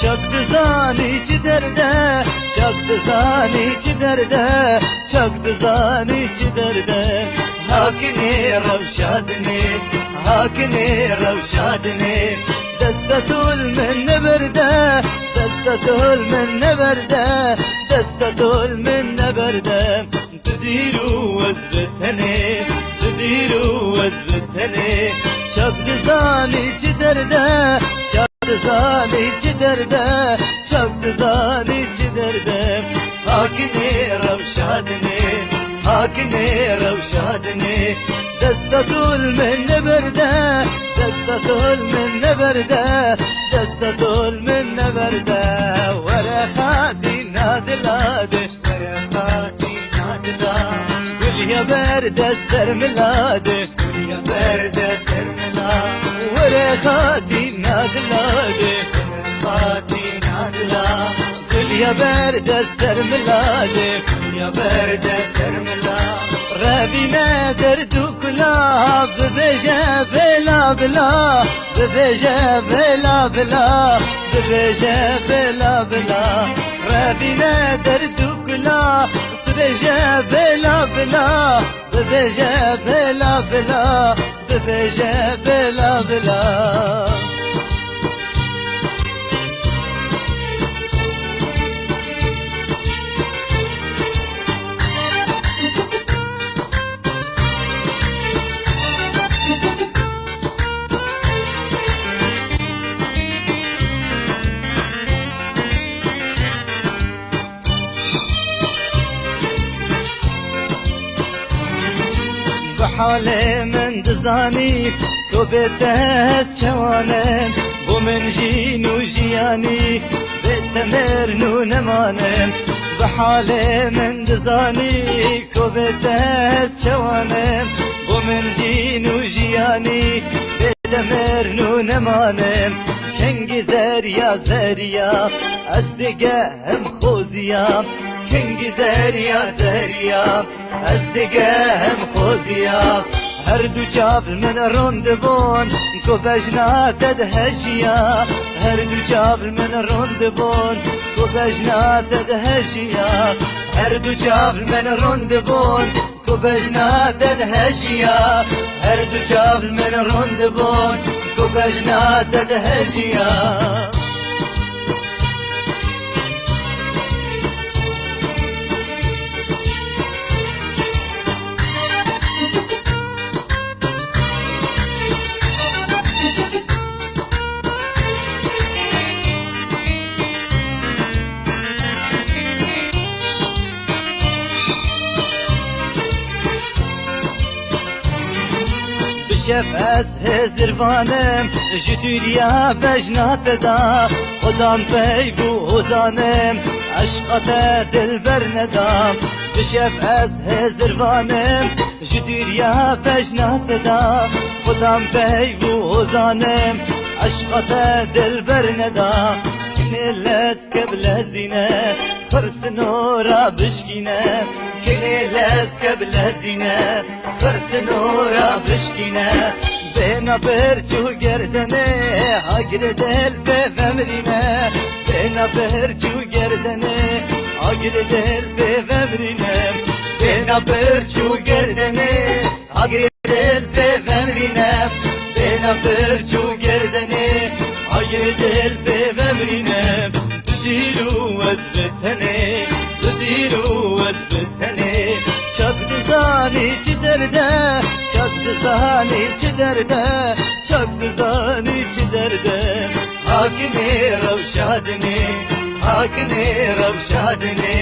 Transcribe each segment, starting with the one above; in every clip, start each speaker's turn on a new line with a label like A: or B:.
A: Çok dızani çi derde, çok dızani çi derde, çok dızani çi derde. Hakini revşadni, hakini revşadni. Destetul min neberde, destetul min neberde, destetul min neberde. Tudiru vezbeteni, tudiru vezbeteni. Çok dızani çi derde, dızani çi derde, çok dızani çi derde. Hakini revşadni, hakini revşadni. Destetul min neberde, destetul min neberde, destetul min neberde. Verekati nadilade, verekati nadilade. Gül ya berde sermilade, gül ya berde sermilade. Verekati nadilade, verekati nadilade. Gül ya berde sermilade, gül ya berde sermilade. Revine derdu kula, bebeje bela bela, bebeje bela bela, bebeje bela bela. Revine derdu kula, bebeje bela bela, bebeje bela bela, bebeje bela bela. بحالي من دزاني كوبتهس شوانن ومن جين وجياني بتمرن ونمانن بحالي من دزاني كوبتهس شوانن ومن جين وجياني بتمرن ونمانن كنجي زريا زريا أصدقائهم خوزيا كنجي زريا زريا أصدقائهم خوزيا هر دو جاب من روندبون كو بجنا تدهشيا هر دو جاب من روندبون كو بجنا تدهشيا هر دو جاب من روندبون كو بجنا تدهشيا هر دو جاب من روندبون كو بجنا تدهشيا شف از هزروانم جدولیا بجنات دا خدام پی بو هزانم عشقات دل بر ندام بشف از هزروانم جدولیا بجنات دا خدام پی بو هزانم عشقات دل بر ندام كنيلس قبل زينة خرس نورا بشكينة كنيلس قبل زينة خرس نورا بشكينة بينا برجو قردني هاقر دل بفمرينة بينا برجو قردني آگر دل به ومرینم بنا برچو گردنه آگر دل به ومرینم بنا برچو گردنه آگر دل به ومرینم دیرو از بتنه دیرو از بتنه چاک دزانی چی درده چاک دزانی چی درده چاک دزانی چی درده حاکمی روشادنی حاکمی روشادنی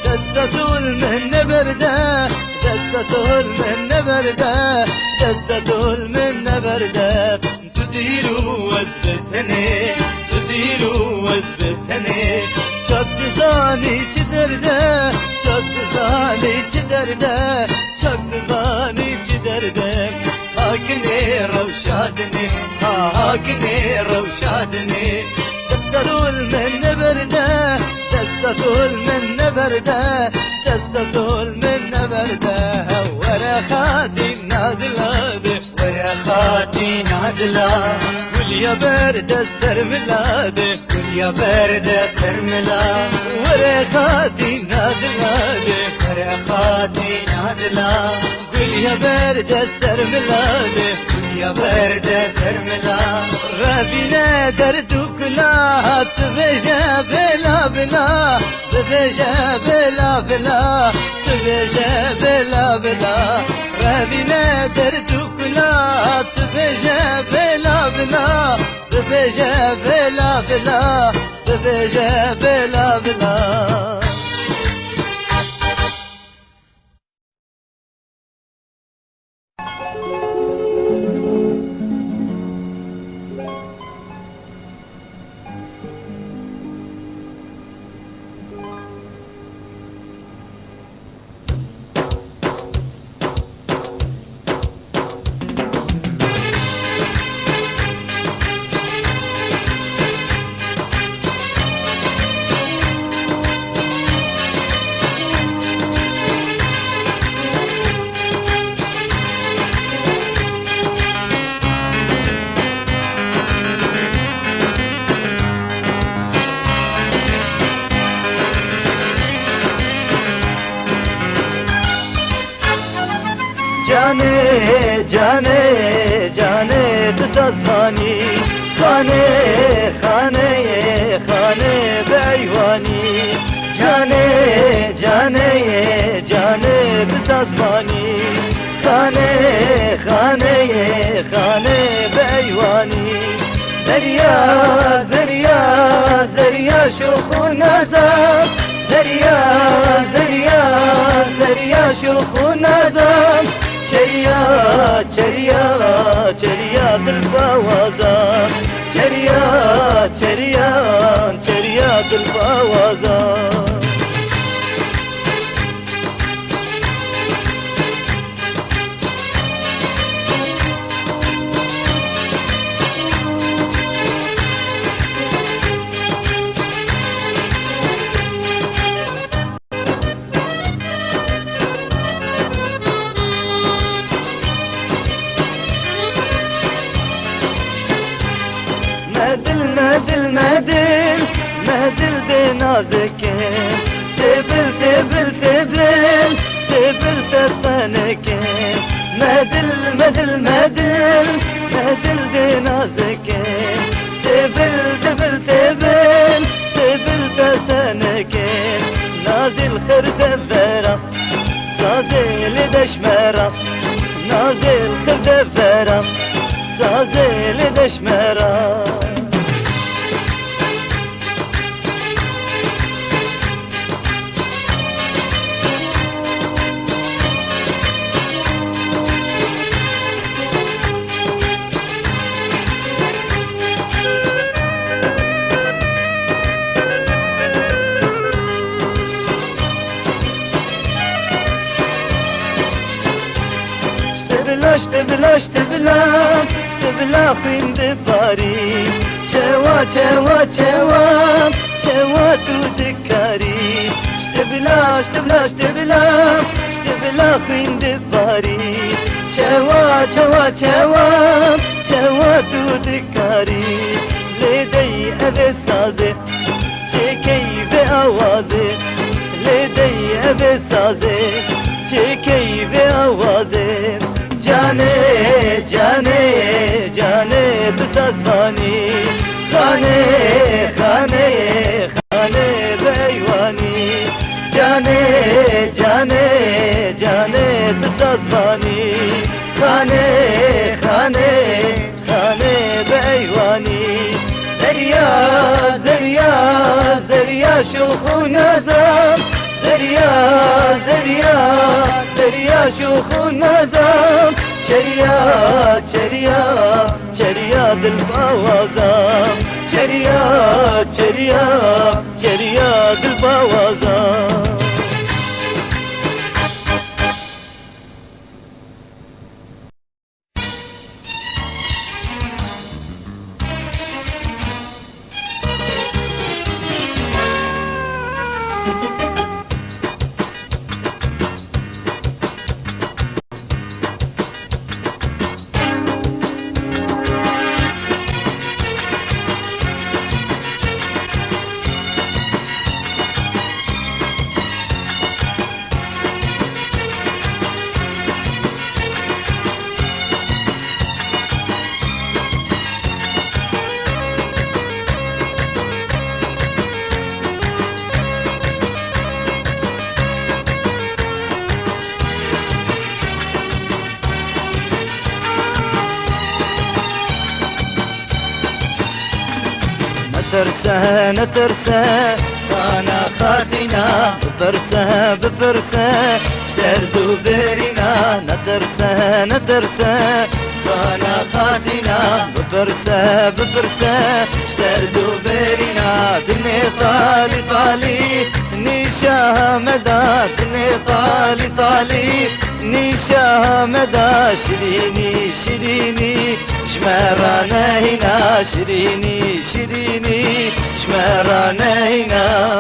A: دستتول من نبرده دستتول من نبرده دستتول من نبرده تدیرو از بتنی تدیرو از بتنی چاک دزانی چی درده چاک دزانی چی درده چاک دزانی چی درده حاکمی روشادنی حاکمی روشادنی دستتول من نبرده دستتول من نبرده دستتول من نبرده ورا خاتي نادلاده ورا خاتي نادلا قول يا برد السرملاده قول يا برد السرملا ورا خاتي نادلاده ورا خاتي نادلا قول يا برد السرملاده قول يا برد السرملا ربنا دردك لا تبجى بلا بلا تبجى بلا بلا تبجى بلا بلا ربنا دردك لا تبجى بلا بلا تبجى بلا بلا تبجى بلا بلا جانه جانه جانه تسازمانی خانه خانه خانه بعیوانی جانه جانه جانه تسازمانی خانه خانه خانه بعیوانی زریا زریا زریا شوخ و نازم زریا زریا زریا شوخ و نازم چریا چریا چریا دل باوازم چریا چریا چریا دل باوازم مهدل مهدل مهدل دي نازكين تبل تبل تبل تبل تطنكين مهدل مهدل مهدل مهدل دي نازكين تبل تبل تبل تبل تطنكين نازل خرد الذرة سازي لدشمرة نازل خرد الذرة سازي لدشمرة اشتبلا اشتبلا اشتبلا خوين دباري چوا چوا چوا چوا تو دکاری اشتبلا اشتبلا اشتبلا اشتبلا خوين دباري چوا چوا چوا چوا تو دکاری لیدی اوه سازه چه کی به آوازه لدي بسازه چه کیف آوازه جانه جانه جانه بسازوانی خانه خانه خانه بیوانی جانه جانه جانه بسازوانی خانه خانه خانه بیوانی زریا زریا زریا شوخ و نازم زریا زریا زریا شوخ و نازم چریا چریا چریا دل باوازم چریا چریا چریا دل باوازم نترسه نترسه خانا خاتنا ببرسه ببرسه شدردو برينا نترسه نترسه خانا خاتنا ببرسه ببرسه شدردو برينا دني طالي طالي نيشا مدى دني طالي طالي نيشا مدى شريني شريني شمرانا هنا شريني شريني شمرانا هنا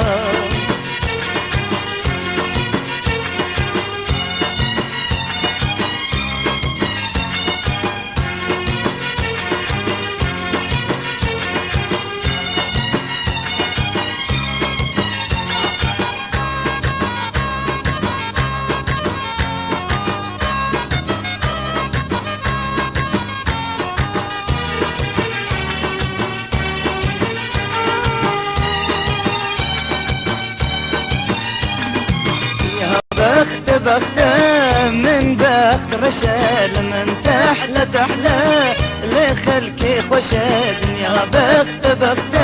A: بخت بخت من بخت رشال من تحلى تحلى لخلقي خوش دنيا بخت بخت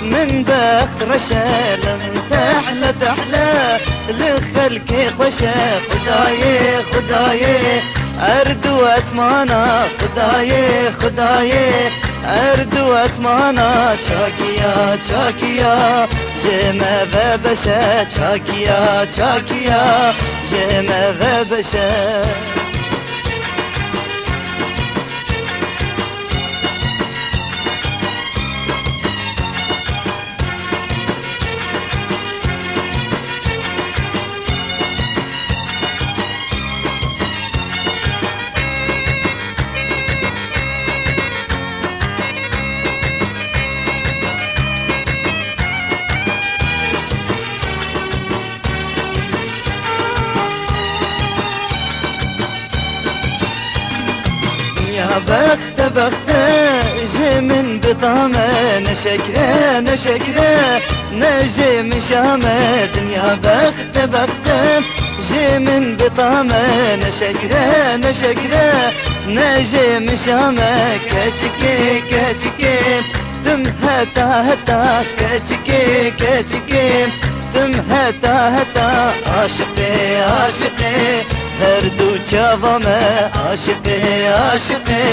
A: من بخت رشال من تحلى تحلى لخلقي خوش خداي خداي أرد واسمانا خداي خداي أرد واسمانا چاكيا چاكيا جمع و بشه چاکیا چاکیا جمع و بشه بخت بخت جي من بطامة نشكره نشكره نجي مشامة دنيا بخت بخت جي من بطامة نشكره نشكره نجي مشامة كتشكي كتشكي تم هتا هتا كتشكي كتشكي تم هتا هتا عاشقي عاشقي هر دو چاوامه عاشقی عاشقی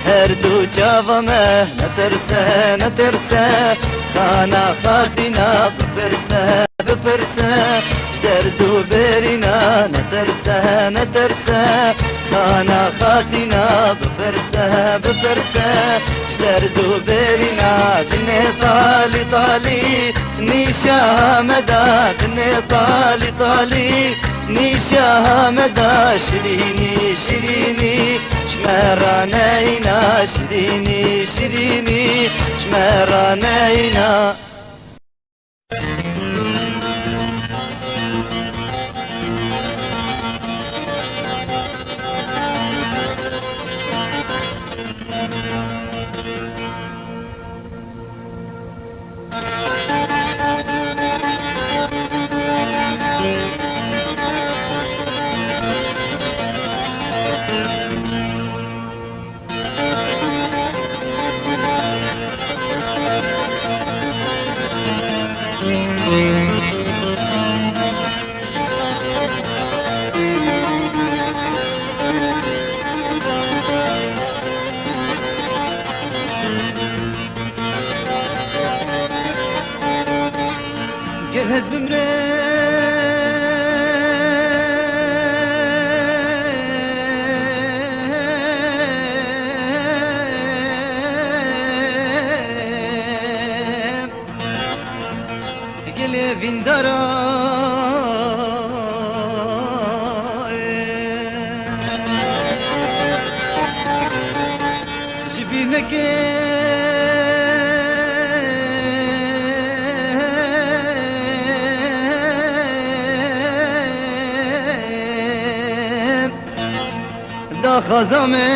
A: هر دو چاوامه نترسه نترسه خانا خاتینا بپرسه بپرسه شدردو برینا نترسه نترسه خانا خاتینا بپرسه بپرسه شدردو برینا دنی طالی طالی نیشا مدا دنی طالی طالی نيشا مدى شريني شريني شمرانينا شريني شريني شمرانينا جهز بمرم گلی ویندارا جبینکه دا خزامه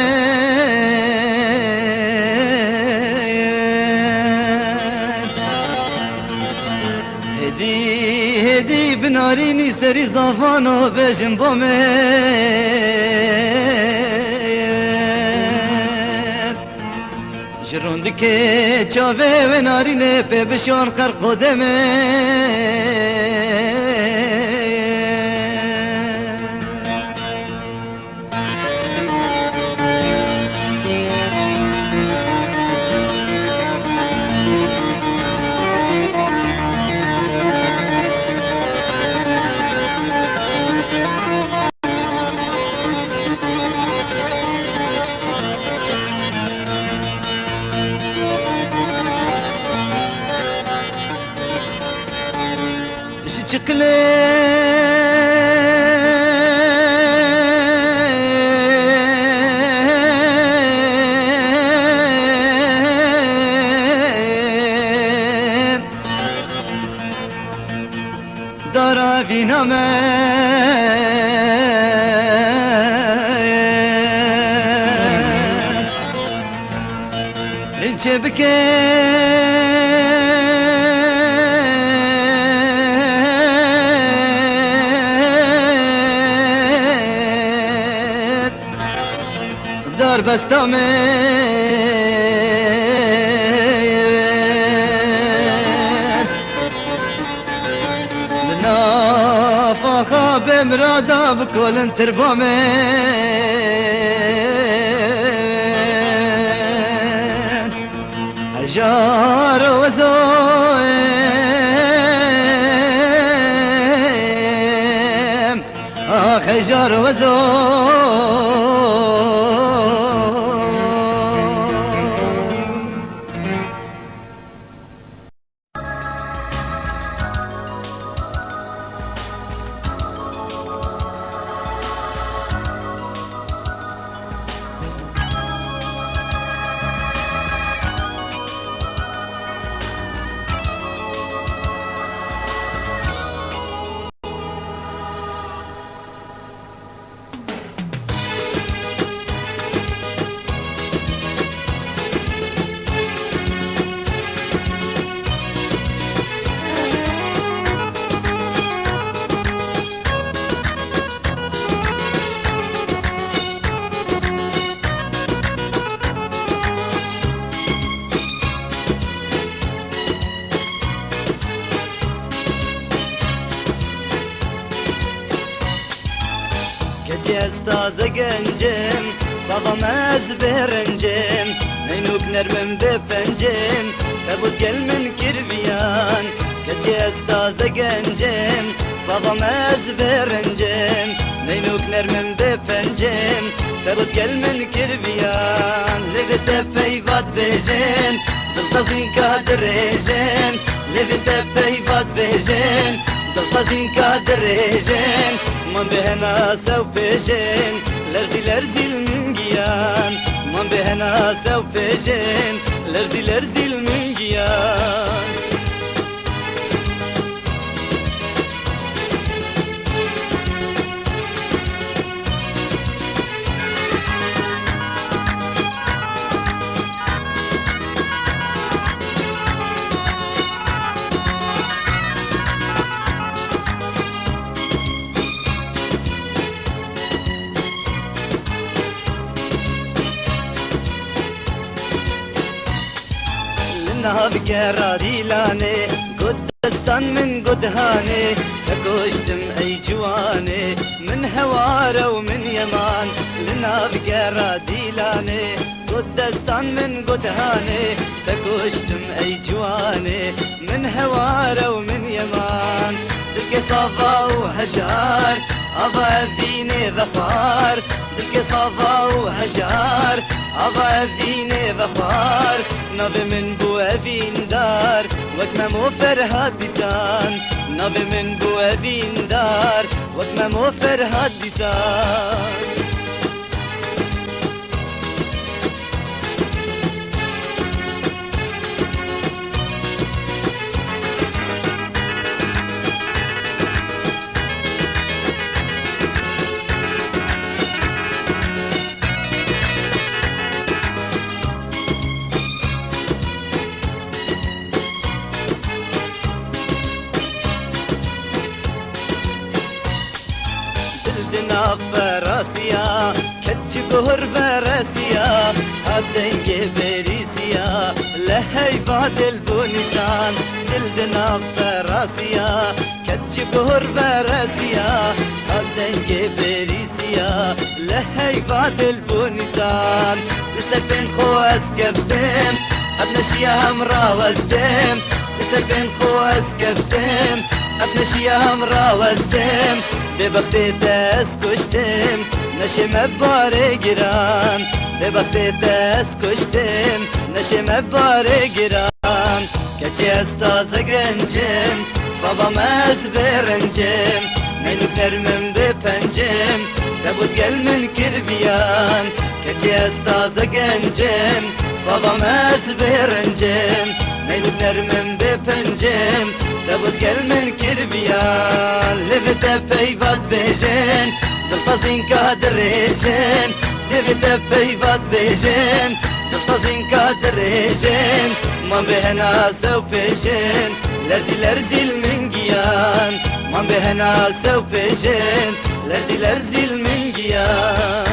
A: هدی بنارینی سری زافانو بجم بومه جروند که چاوه و نارینه پی بشان خرق دمه çıkle dara viname cebke dar bastame نافخا بمرادا بكل تربامه حجار وزوم حجار وزوم Gecez taze gencim, savamaz berencim, neynuk nermim bepencim, tebut gelmin kirviyan. Gecez taze gencim, savamaz berencim, neynuk nermim bepencim, tebut gelmin kirviyan. Levite peyvat bejin, diltazin kadirejin, levite peyvat bejin, diltazin kadirejin. من بهنا سو پیشن لرزی لرزی المنگیان من بهنا سو پیشن لرزی لرزی المنگیان نها بکراری لانه دستان من قدهاني تكوشتم اي جواني من هواره ومن يمان لنا بقرا ديلاني دستان من قدهاني تكوشتم اي جواني من هواره ومن يمان دلقي صفا وهجار ابا اذيني ظفار دلقي صفا وهجار ابا اذيني ظفار نبي من بو اذين دار وكما مو فرهاد ديسان نبي من بو اذين دار وكما مو فرهاد ديسان دنا فراسيا كتش بهر فراسيا هدنجي بريسيا لهي بعد البونسان دنا فراسيا كتش بهر فراسيا هدنجي بريسيا لهي بعد البونسان لسك بين خواس كفتم ابنشيا همرا وزدم لسك بين خواس كفتم ابنشيا همرا وزدم ببختي تاس كشتم نشم باري جيران ببختي تاس كشتم نشم باري جيران كجي استاز گنجم صبا مز برنجم ميلو كرمم بپنجم تبود گل من كربيان كجي استاز گنجم صبا مز برنجم ميلو كرمم بپنجم تبود گل من كربيان لفت بيفاد بيجن دلطزين كادر ريجن لفت بيفاد بيجن دلطزين كادر ريجن ما بهنا سو بيجن لرزي لرزي المنجيان ما بهنا سو بيجن لرزي لرزي المنجيان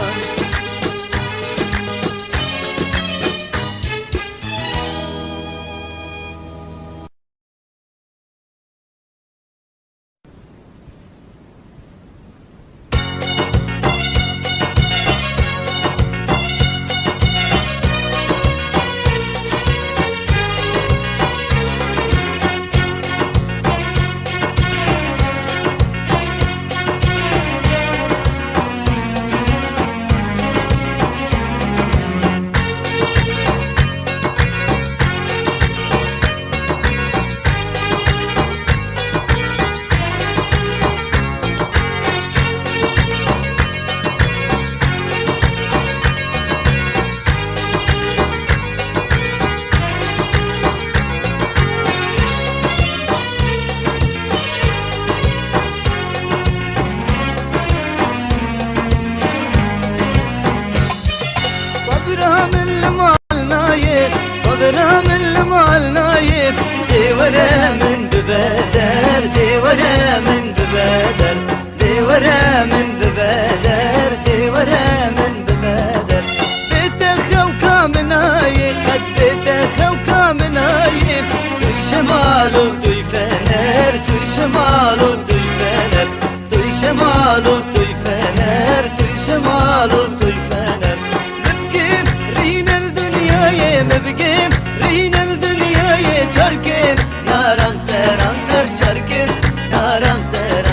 A: صبرها من المال نايب ديورا من ببادر ديورا من ببادر ديورا من ببادر ديورا من ببادر بيت خوكا منايب قد بيت خوكا منايب توي شمالو توي فنر توي شمالو توي فنر توي شمالو توي فنر توي شمالو توي فنر نبقيم رين الدنيا مبقيم رين الدنيا جركن ناران سر جركن ناران سر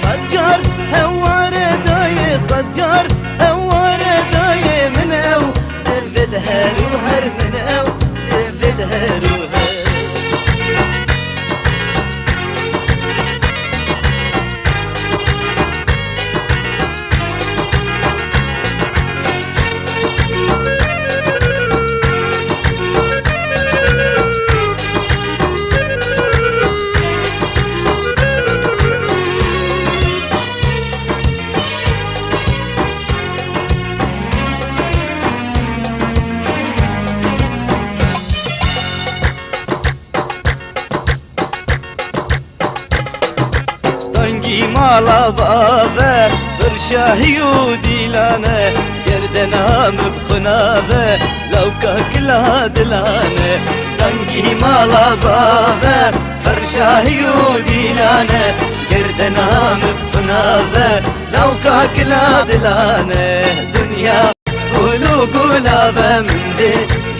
A: صجر هوار داي صجر هوار داي من او افدهر وهر من او افدهر وهر مالا بابا برشاهي وديلانه گردنا مبخنابه لو كاكلا دلانه دنگي مالا بابا برشاهي وديلانه قردنا مبنابه لو كاكلا دلانه دنيا قولوا قولابه من دي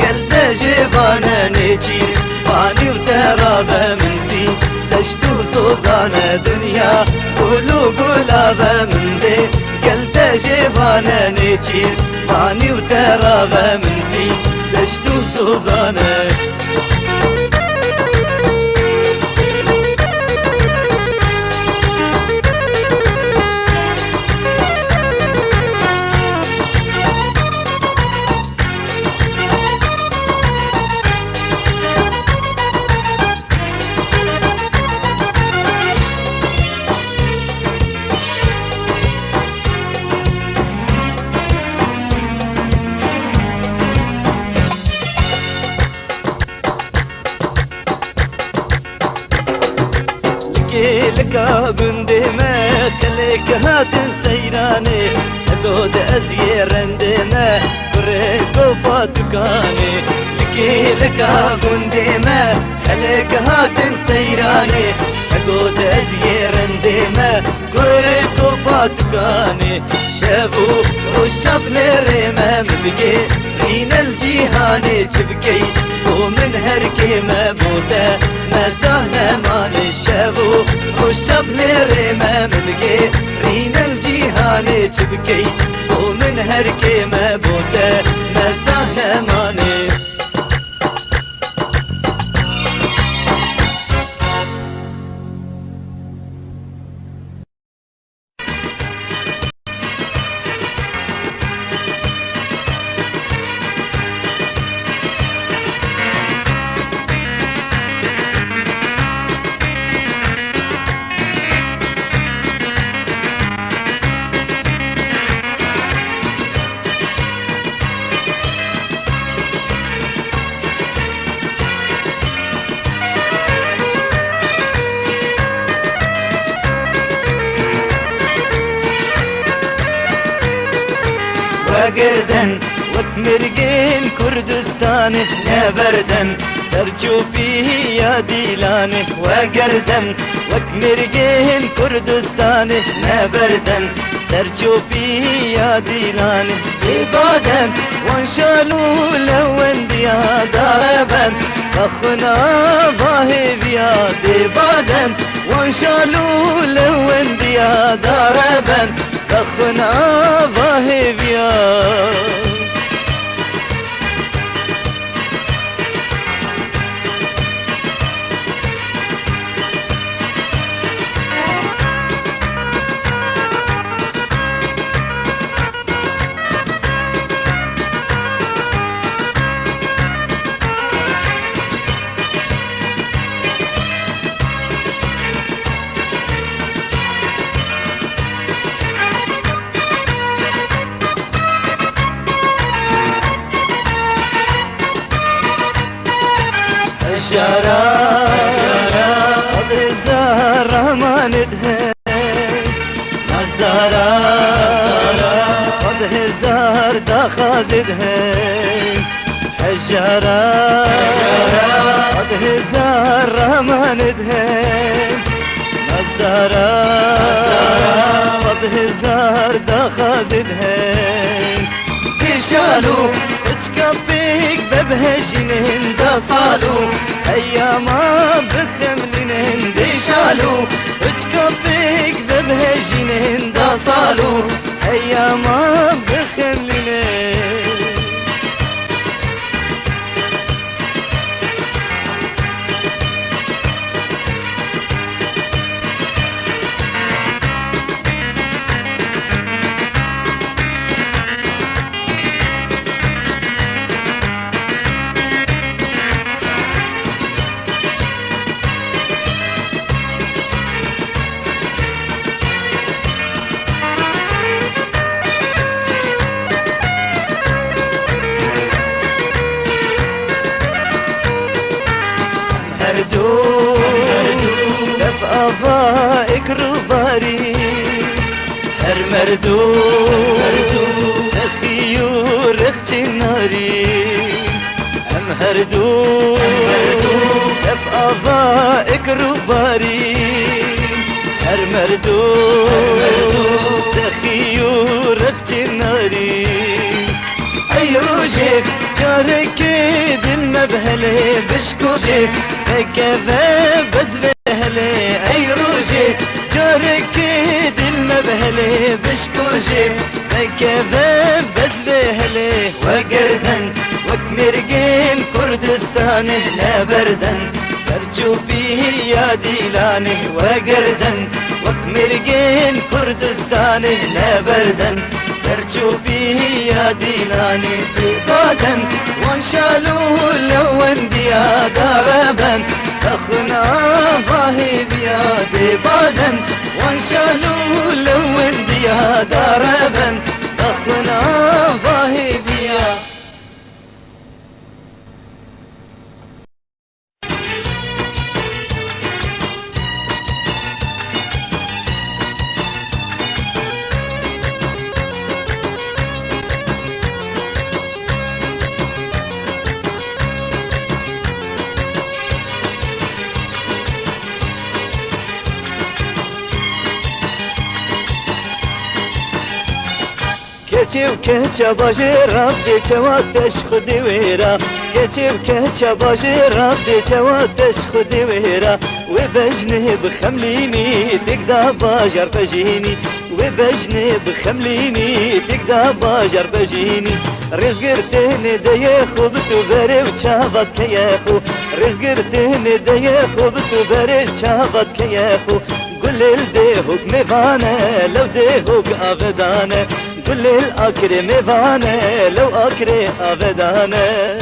A: قلت جبانه نجير فاني وترابه من زين دشتو سوزانه دنيا قولوا قولابه من دي قلت جبانه نجير فاني وترابه من زين دشتو سوزانه لك بندمه خليك هات سيراني تقود ازير عندنا بريكو فاتكاني لك بندمه خليك هات سيراني تقود ازير عندنا بريكو فاتكاني شافو وشاف لريمه مبقي رين الجيهاني تبكي ومن هركي مبوته نتانا ما نشافو وشاف لريمه مبقي رين الجيهاني تبكي ومن هركي مبوته نتانا ما نشافو وقردن وكمرقين كردستان يا بردن سرجو فيه يا ديلان وقردن وكمرقين كردستان يا بردن سرجو فيه يا ديلان إبادن وانشالوا لو انديا داربن أخنا باهي بياد إبادن وانشالوا لو انديا داربن أخنا باهي بياد الشارع صد الزهر ما ندهن نازدارا صد الزهر داخازدهن الشارع صد الزهر ما ندهن نازدارا صد الزهر داخازدهن بيشالو اتكفيك ببهجنين دا صالو اياما بخملنين بيشالو اتكفيك ببهجنين دا صالو اياما بخملنين دف أفائك رباري هر مردو سخي ورخت ناري أم هردو اف آبائك روباري هر مردو سخيورك جناري اي روجك جارك دل مبهله بشكوشك هكذا بس بهله اي روجك جارك دل مبهله بشكوشك هكذا بس بهله وقردن وكمرقين كردستان لا بردن سرجو فيه يا ديلانه وقردن وكمرقين كردستان لا بردن سرجو فيه يا ديلاني بادن وانشالوا لو انديا داربن تخنا باهي بيادي بادن وانشالوا لو انديا داربن تخنا باهي بيا كتب كتشا باجي ربي تواتش خدي ويرا كتب كتشا باجي ربي تواتش خدي ويرا وبجني بخمليني تقدا باجر بجيني وبجني بخمليني تقدا باجر بجيني رزقرتني ديخو بتبري وشابت كياخو رزقرتني ديخو بتبري وشابت كياخو قل الديهوك ميفانا لو ديهوك ابدانا كل الأكر ميفانا لو أكر أبدانا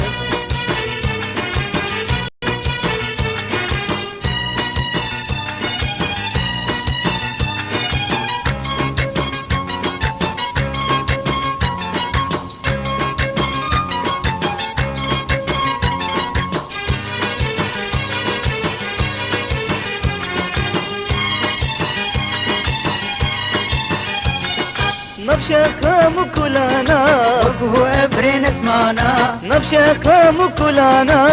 A: نفشا مكولانا
B: وهو ابرين اسمانا
A: نفشا مكولانا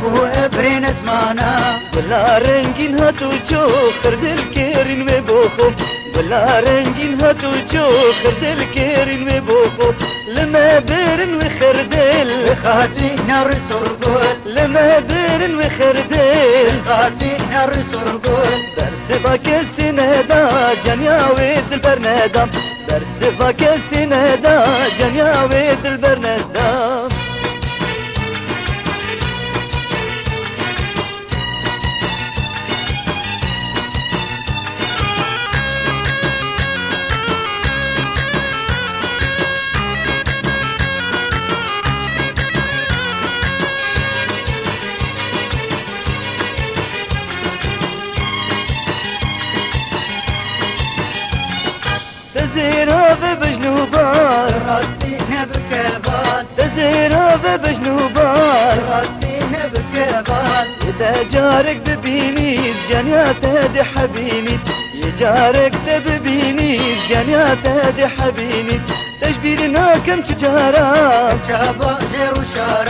B: وهو ابرين اسمانا
A: بلا رنگين هاتو جو خرد الكيرين مبوخو بلا رنگين هاتو جو خرد الكيرين مبوخو لما برن وخردل
B: خاتوي نار سرقول
A: لما برن وخردل
B: خاتوي نار سرقول
A: درس باك السندا جنياوي البرنادم درس باك السندا جنياوي البرنادم تزيرا بجنوبان
B: راستي نبكبان
A: تزيرا بجنوبان
B: راستي نبكبان
A: إذا جارك ببيني جنيات هدي حبيني يجارك تببيني جنيات هدي حبيني تجبيرنا كم تجارة
B: شابا جير وشارا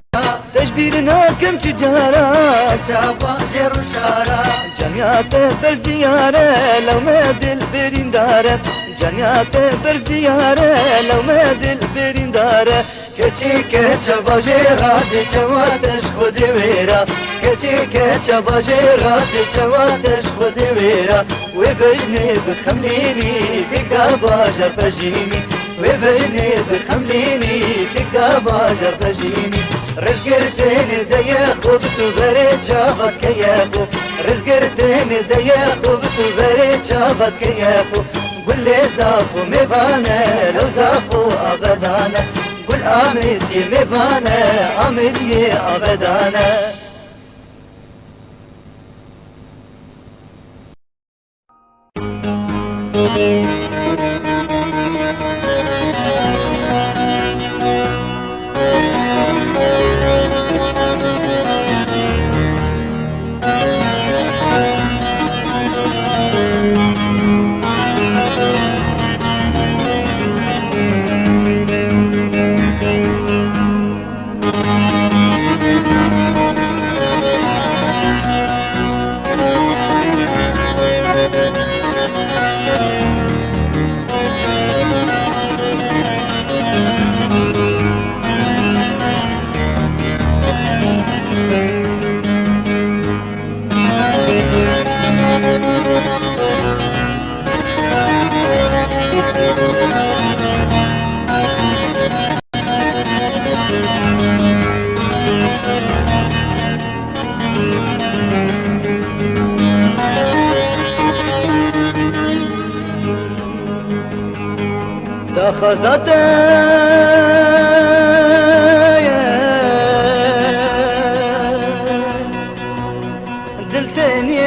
A: تجبيرنا كم تجارة
B: شابا جير وشارا
A: جنيات برز ديارة لو ما دل برين دارة جنيات برز ديارة لو ما دل برين دارة كچي كچا باجيرا دي چواتش خود ويرا كچي كچا باجيرا دي چواتش خود ويرا وبجني بخمليني تقدا باجر فجيني وبجني بخمليني تقدا باجر فجيني رزقرتني دياخو بتبري شابت كياخو رزقرتني دياخو بتبري شابت كياخو قل لي زافو ميبانا لو زافو ابدانا قل آمد يا ميبانا آمد يا ابدانا خزات دلتني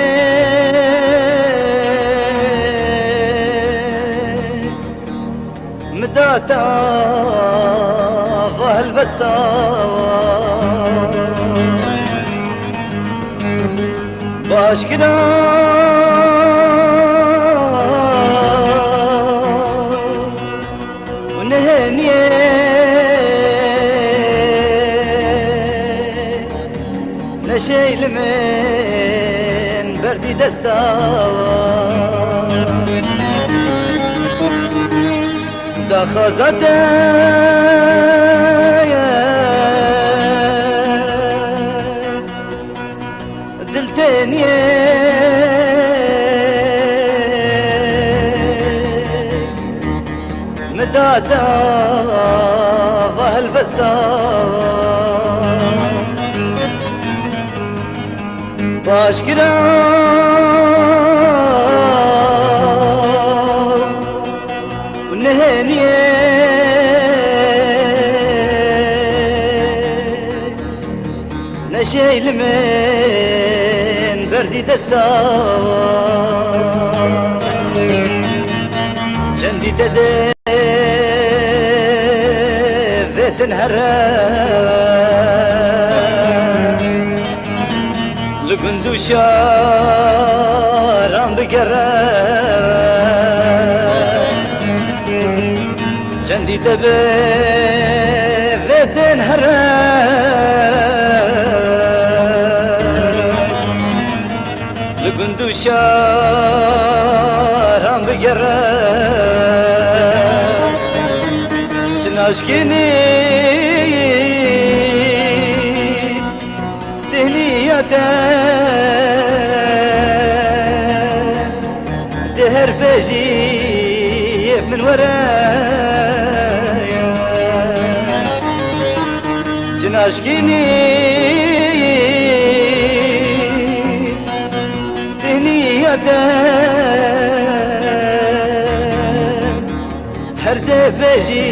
A: مداتا وهالبستا باشكرا ونهنيه نشيل من بردي دستا دا خزات دلتني مدادا وهالبستا باشكرا ونهنيه نشيل من بردي دستا جندي تدي تنهرى لبندو شارم بقرى جندي تبي تنهرى لبندو شارم بقرى تناشكيني دهر بجي من ورايا تناشكيني تهنية هرد بجي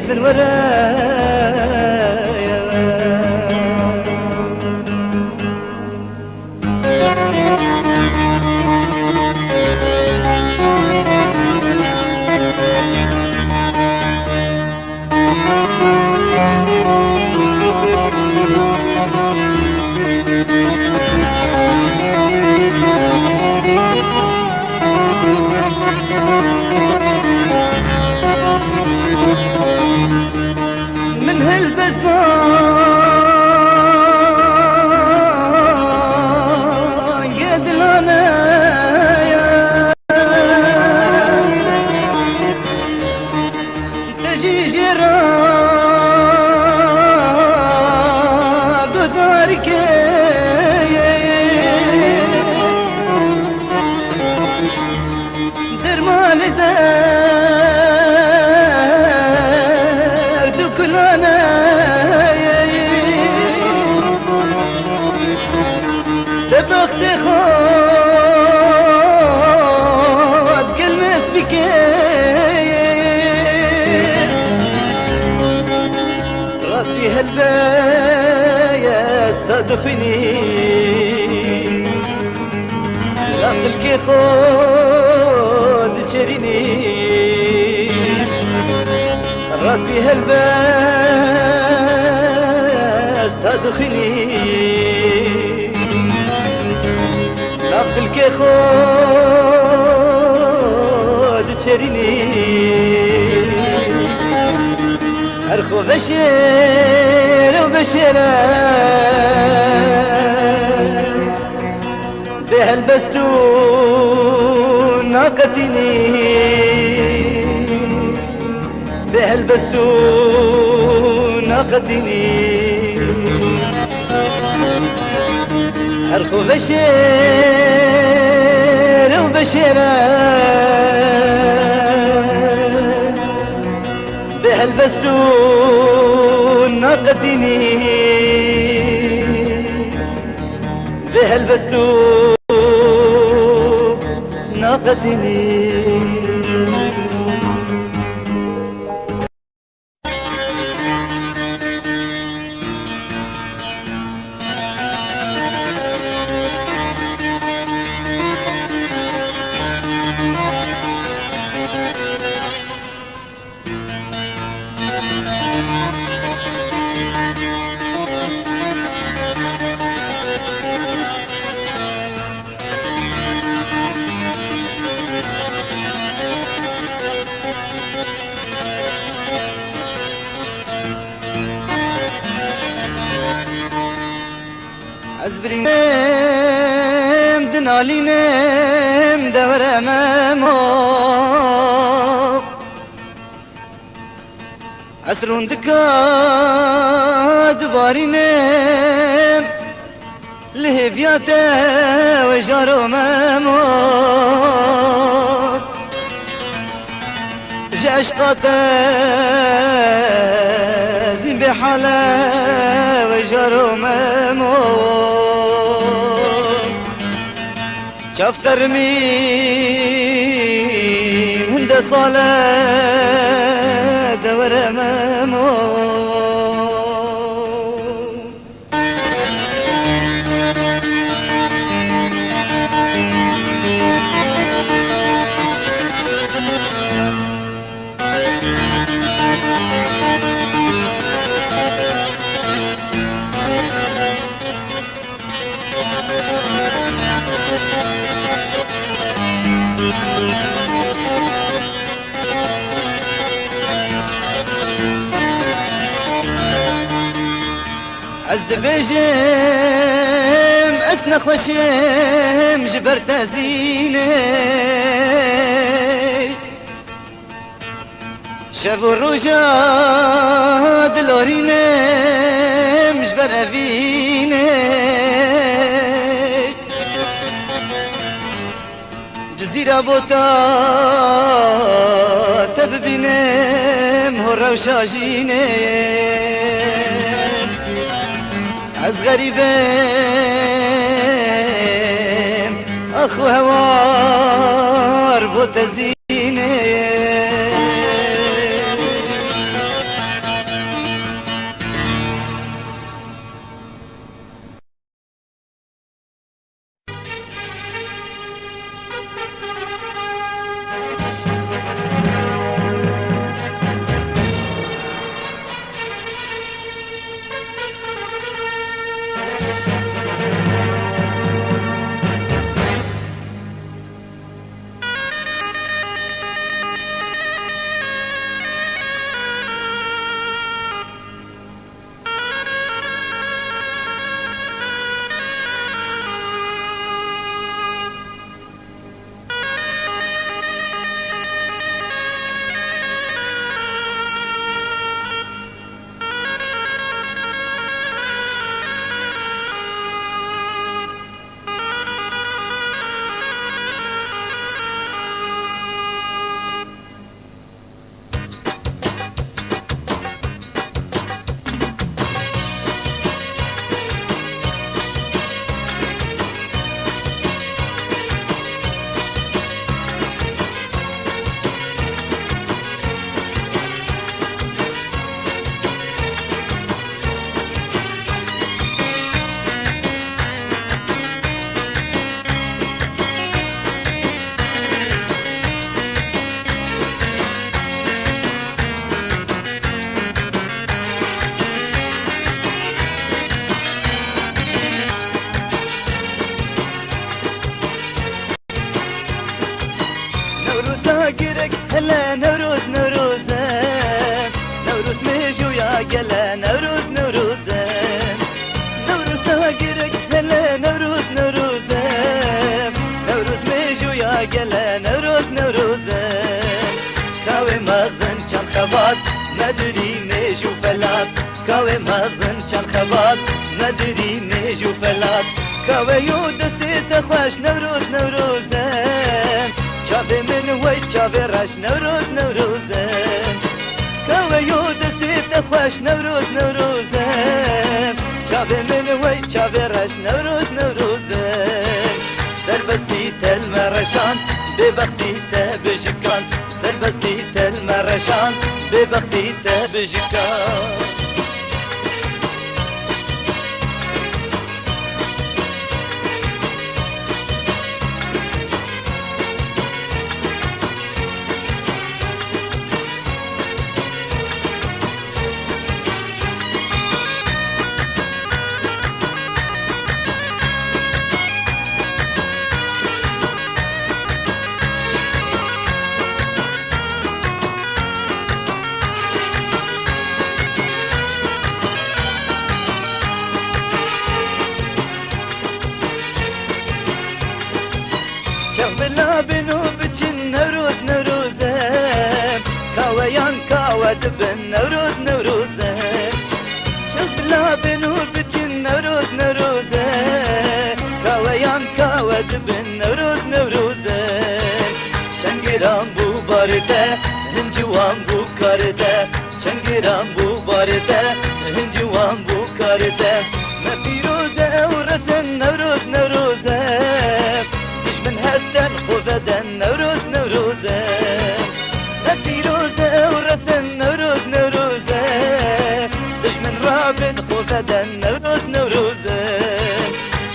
A: من ورايا من هالبزبان قد العنايا تجي جراق ودارك درمان دار دكلانا تبخت خود قلمس بكير راسي هالبايا استدخني لقلك خود تشريني راسي هالبايا استدخني لقلك خود تشريني أرخو بشير وبشيرة بهالبستون ناقتني بهالبستون ناقتني أرخو بشير وبشيرة بهالبستون ناقتني بهالبستون ناقتني برینم دنالینم دورمم عسرون دکاد بارینم لهفیات و جارمم عشقات زين بحالة وجرمم شفتر مين هند صلاة دورمم از دبجم اسنا خوشم جبر تزينه شب و روجا دلورینم جبر اوینه جزيرة بوتا تببينم هرا وشاجينه از غريبم اخو هوار بوتزينه girek hele Nevruz Nevruz'e Nevruz meju ya gele Nevruz Nevruz'e Nevruz'a girek hele Nevruz Nevruz'e Nevruz meju ya gele Nevruz Nevruz'e Kahve mazın çam xabat Medri meju felat Kahve mazın çam xabat Medri meju felat Kahve yu desti te خوش Nevruz Nevruz'e چاوه من وی چاوه رش نوروز نوروزه کاوه یو دستی تخوش نوروز نوروزه چاوه من وی چاوه رش نوروز نوروزه سربستی تل مرشان ببختی ته بجکان سربستی تل مرشان ببختی ته بجکان چنگران بو بارده هنجوان بو کرده چنگران بو بارده هنجوان بو کرده ما پیروزه و رسن نوروز نوروزه دشمن هستن خوبدن نوروز نوروزه ما پیروزه و رسن نوروز نوروزه دشمن رابن خوبدن نوروز نوروزه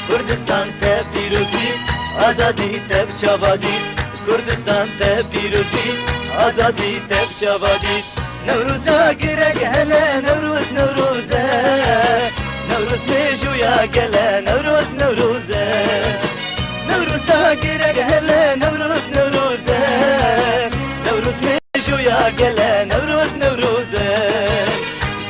A: کردستان ته پیروز بید آزادی ته چاوادی کردستان ته پیروز بید آزادی ته چاوادی نوروزا گرگ هلا نوروز نوروزه نوروز میجویا گله نوروز نوروزه نوروزا گرگ هلا نوروز نوروزه نوروز میجویا گله نوروز نوروزه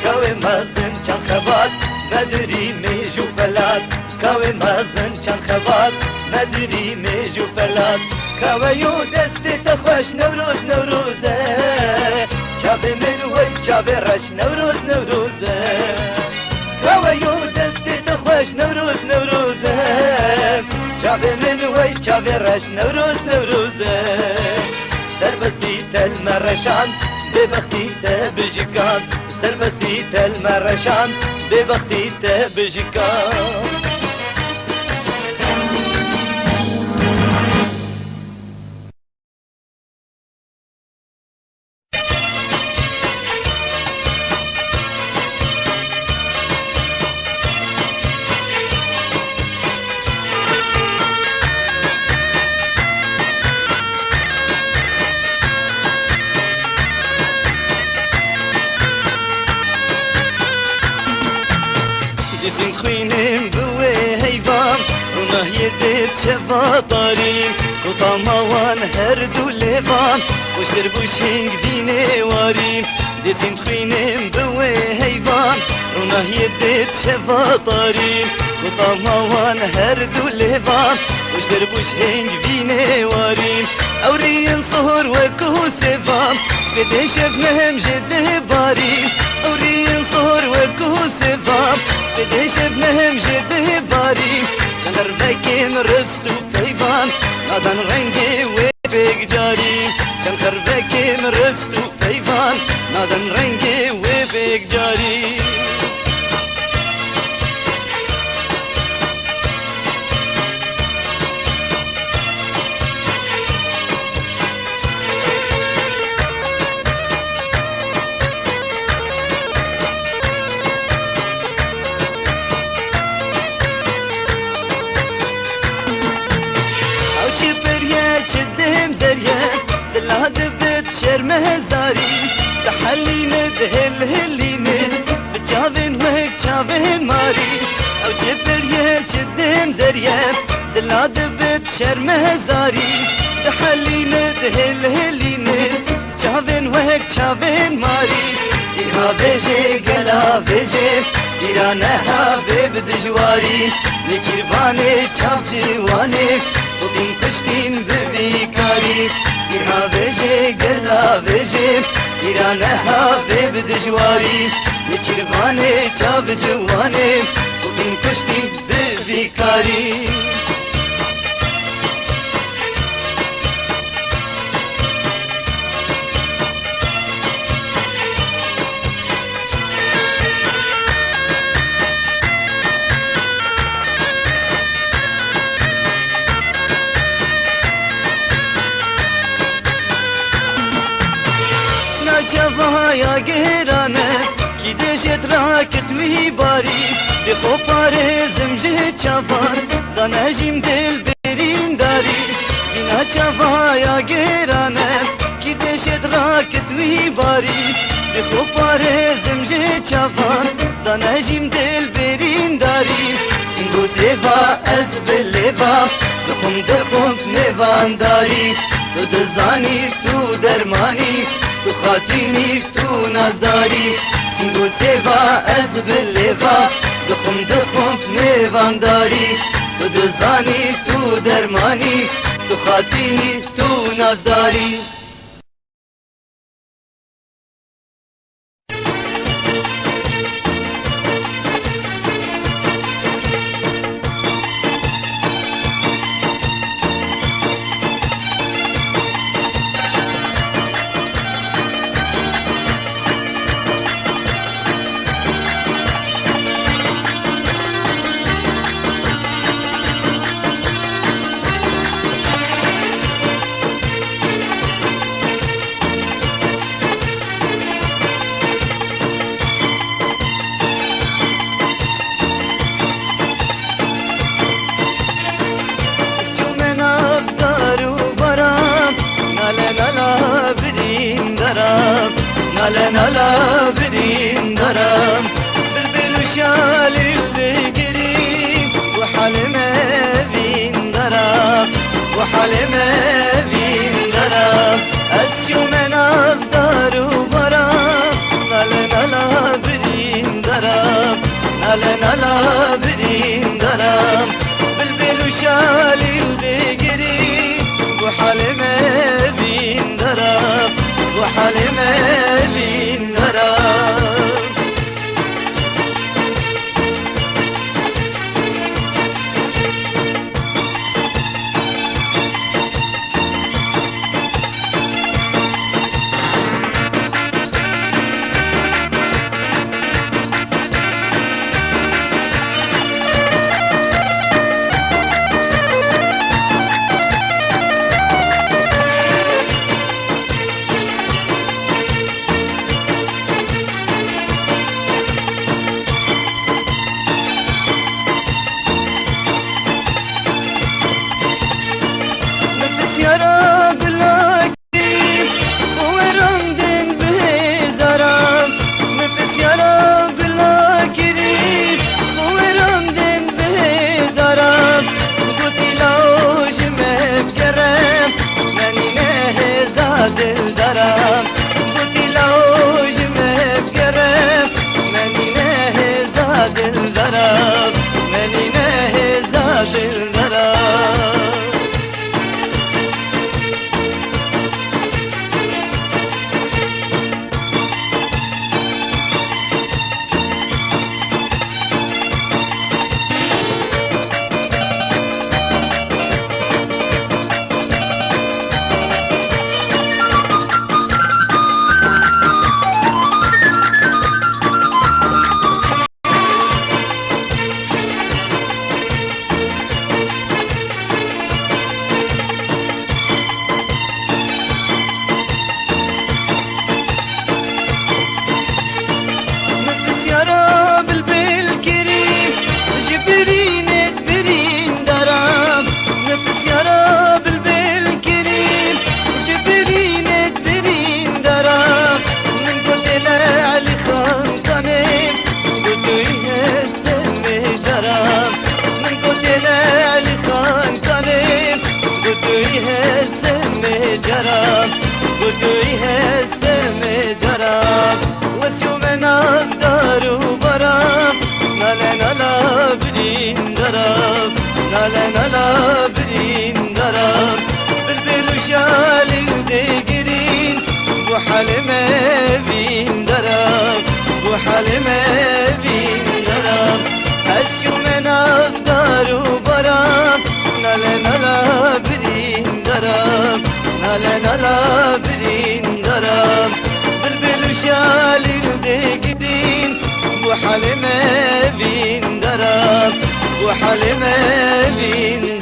A: کاوی مازن چند خبات مدری میجو فلات کاوی مازن چند خبات مدری میجو فلات کاویو دست تخوش نوروز نوروزه چاوی من وی چاوی رش نوروز نوروزه کاویو دست تخوش نوروز نوروزه چاوی من وی چاوی رش نوروز نوروزه سربستی تل مرشان ببختی ته بجکان سربستی تل مرشان ببختی ته بجکان دزین خوینم بوی حیوان روناهی دید شوا داریم کتاماوان هر دو لیوان خوش در بوشنگ وینه واریم دزین خوینم بوی حیوان روناهی دید شوا داریم کتاماوان هر دو لیوان خوش در بوشنگ وینه واریم اورین صهر و که سوام سپیده شب مهم جده باریم اورین صهر و که سوام سپیده شب مهم جده باریم چندر بکیم رست و پیوان نادن رنگی و بگ جاریم چندر بکیم رست و پیوان نادن رنگی و بگ جاریم چدهم زريا دلاد بيت شرم هزاري تحلين دهل هلين بتشافن وهك تشافن ماري او جبريا چدهم زريا دلاد بيت شرم هزاري تحلين دهل هلين تشافن وهك تشافن ماري إيها بيجي قلا بيجي إيرانها بيب دجواري نيچيرواني چاف جواني صدين پشتين ببيكاري إيها بيجي قلا بيجي إيرانها بيب دجواري نيچيرواني چاف جواني صدين پشتين ببيكاري چاوها گهرانه کی دشت راکت وی باری بخو پاره زمجه چاوان دانجیم دل برین داری بینا چاوها گهرانه کی دشت راکت وی باری بخو پاره زمجه چاوان دانجیم دل برین داری سنگو سیوا از بلیوا دخم میوان داری تو دزانی تو درمانی تو خاطینی تو نازداری سنگو سیوا از بلیوا دخم میوان داری تو دزانی تو درمانی تو خاطینی تو نازداری ناله نالا برین درم ناله نالا برین درم بلبل و شالی بگیریم و حلمه بین درم و حلمه بین درم از شومن افدار و برم ناله نالا برین درم ناله نالا برین درم بلبل و شالی بگیریم و حلمه بین درم و حلمه بین درم یارا گلاکی خورندن بهزارم نفس یارا گلاکی خورندن بهزارم گوتی لاوش مفکرم منی نه زادل دارم گوتی لاوش مفکرم منی نه زادل دارم منی نه زادل دارم بدوی هسم جرام وسیو من افدار و برام ناله نالا برین درام ناله نالا برین درام بلبل و شالی دگرین و حلمه بین درام و حلمه بین درام هسیو من افدار و برام ناله نالا برین درام ناله نالا برین درم بلبل و شالی دگرین و حلمه بین درم و حلمه بین